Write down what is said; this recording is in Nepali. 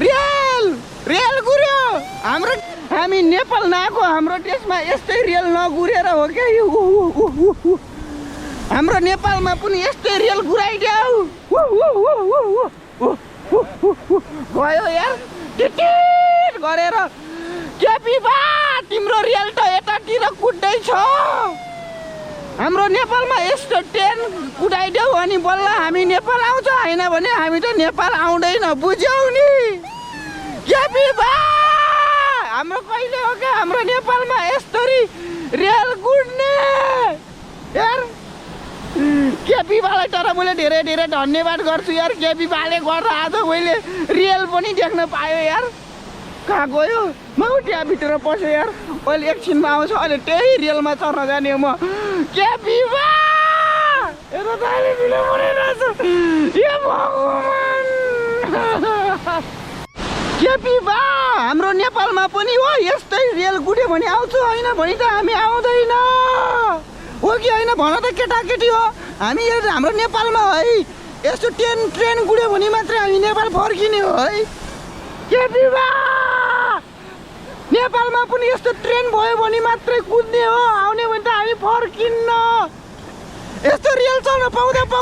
रेल रेल गुर्यो हाम्रो हामी नेपाल नआएको हाम्रो देशमा यस्तै रेल नगुरेर हो क्या यो हाम्रो नेपालमा पनि यस्तै रेल गुराइदेऊ गयो यार टिटिट गरेर केपी बा तिम्रो रेल त यतातिर कुद्दैछ हाम्रो नेपालमा यस्तो ट्रेन कुदाइदेऊ अनि बल्ल हामी नेपाल आउँछ हैन भने हामी त नेपाल आउँदैन बुझ्यौ नि केपी बा हाम्रो कहिले हो क्या हाम्रो नेपालमा यस्तरी रेल कुद्ने यार केपी बालाई तर मैले धेरै धेरै धन्यवाद गर्छु यार केपी बाले गर्दा आज मैले रेल पनि देख्न पायो यार कहाँ गयो म त्यहाँभित्र पसेँ यार अहिले एकछिनमा आउँछ अहिले त्यही रेलमा चढ्न जाने म केपी बा यता दाइले बिलो परेछ हे भगवान केपी बा हाम्रो नेपालमा पनि हो यस्तै रेल गुड्यो भने आउँछ होइन भने त हामी आउँदैन हो कि होइन भन त केटाकेटी हो हामी हाम्रो नेपालमा है यस्तो ट्रेन गुड्यो भने मात्रै हामी नेपाल फर्किने हो है केपी बा नेपालमा पनि यस्तो ट्रेन भयो भने मात्रै कुद्ने हो आउने भने त हामी फर्किन्न यस्तो रेल चल्न पाउँदा